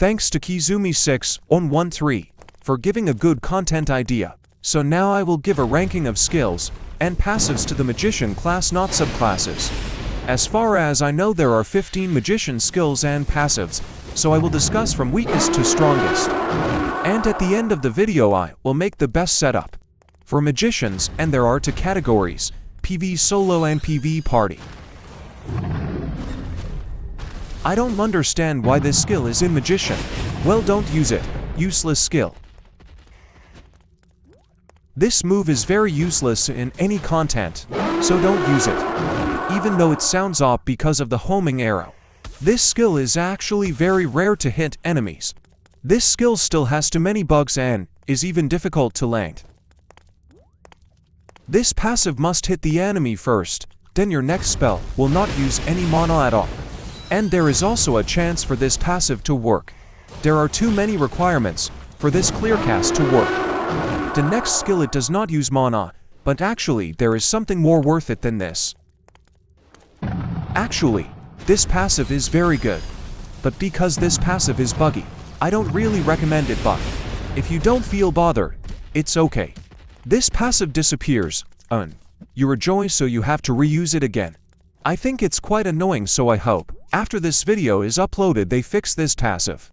Thanks to Kizumi613 for giving a good content idea. So now I will give a ranking of skills and passives to the Magician class, not subclasses. As far as I know, there are 15 Magician skills and passives, so I will discuss from weakest to strongest. And at the end of the video I will make the best setup for Magicians, and there are two categories: PV Solo and PV Party. I don't understand why this skill is in Magician. Well, don't use it. Useless skill. This move is very useless in any content, so don't use it. Even though it sounds OP because of the homing arrow. This skill is actually very rare to hit enemies. This skill still has too many bugs and is even difficult to land. This passive must hit the enemy first, then your next spell will not use any mana at all. And there is also a chance for this passive to work. There are too many requirements for this clearcast to work. The next skill, it does not use mana, but actually there is something more worth it than this. Actually, this passive is very good. But because this passive is buggy, I don't really recommend it, but if you don't feel bothered, it's okay. This passive disappears, you rejoice, so you have to reuse it again. I think it's quite annoying, so I hope after this video is uploaded they fix this passive.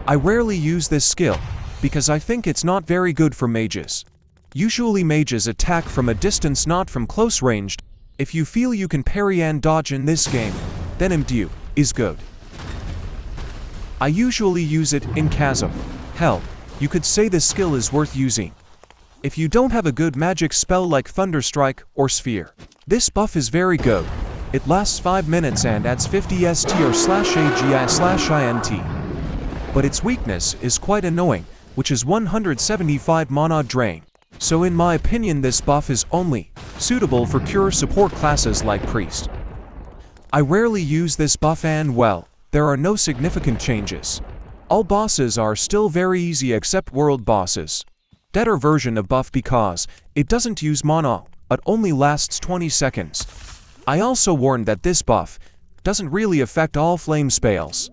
I rarely use this skill because I think it's not very good for mages. Usually mages attack from a distance, not from close range. If you feel you can parry and dodge in this game, then Imdue is good. I usually use it in Chasm. Hell, you could say this skill is worth using if you don't have a good magic spell like Thunderstrike or Sphere. This buff is very good. It lasts 5 minutes and adds 50 STR/AGI/INT. But its weakness is quite annoying, which is 175 mana drain. So in my opinion this buff is only suitable for pure support classes like Priest. I rarely use this buff, and well, there are no significant changes. All bosses are still very easy except world bosses. Better version of buff because it doesn't use mana, it only lasts 20 seconds. I also warned that this buff doesn't really affect all flame spells.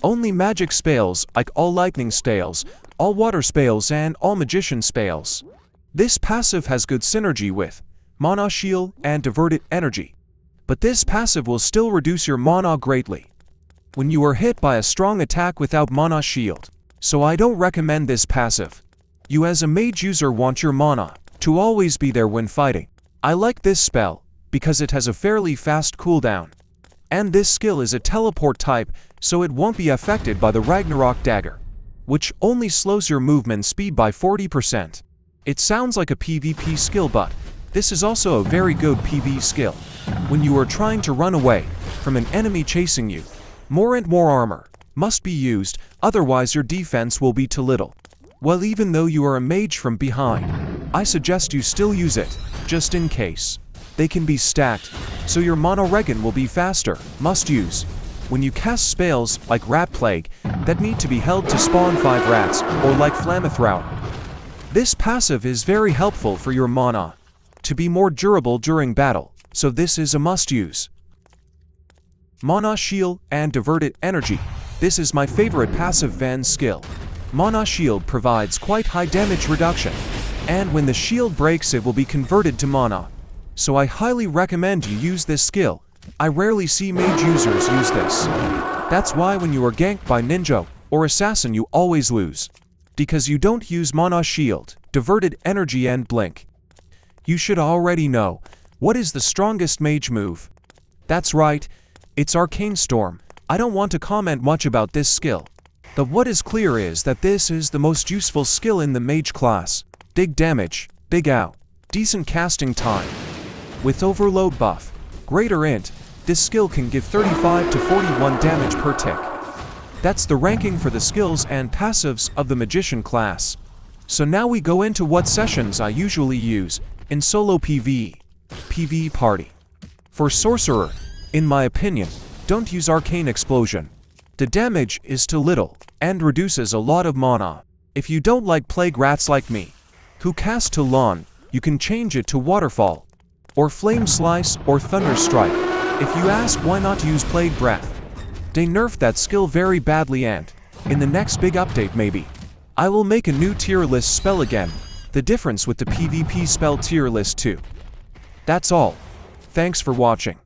Only magic spells like all lightning spells, all water spells and all magician spells. This passive has good synergy with mana shield and diverted energy. But this passive will still reduce your mana greatly when you are hit by a strong attack without mana shield. So I don't recommend this passive. You as a mage user want your mana to always be there when fighting. I like this spell because it has a fairly fast cooldown. And this skill is a teleport type, so it won't be affected by the Ragnarok dagger, which only slows your movement speed by 40%. It sounds like a PvP skill, but this is also a very good PV skill. When you are trying to run away from an enemy chasing you, more and more armor must be used, otherwise your defense will be too little. Well, even though you are a mage from behind, I suggest you still use it, just in case. They can be stacked, so your mana regen will be faster. Must use when you cast spells like Rat Plague that need to be held to spawn 5 rats, or like Flamethrower. This passive is very helpful for your mana to be more durable during battle, so this is a must-use. Mana Shield and Diverted Energy. This is my favorite passive Van skill. Mana Shield provides quite high damage reduction, and when the shield breaks it will be converted to mana. So I highly recommend you use this skill. I rarely see mage users use this. That's why when you are ganked by ninja or assassin you always lose. Because you don't use mana shield, diverted energy and blink. You should already know what is the strongest mage move. That's right, it's Arcane Storm. I don't want to comment much about this skill. But what is clear is that this is the most useful skill in the mage class. Big damage, big ow, decent casting time. With overload buff, greater int, this skill can give 35 to 41 damage per tick. That's the ranking for the skills and passives of the Magician class. So now we go into what sessions I usually use in solo PvE, PvE Party. For Sorcerer, in my opinion, don't use Arcane Explosion. The damage is too little and reduces a lot of mana. If you don't like Plague Rats like me, who cast too long, you can change it to Waterfall, or Flame Slice, or Thunder Strike. If you ask why not use Plague Breath, They nerfed that skill very badly, and in the next big update maybe, I will make a new tier list spell again, the difference with the PvP spell tier list too. That's all. Thanks for watching.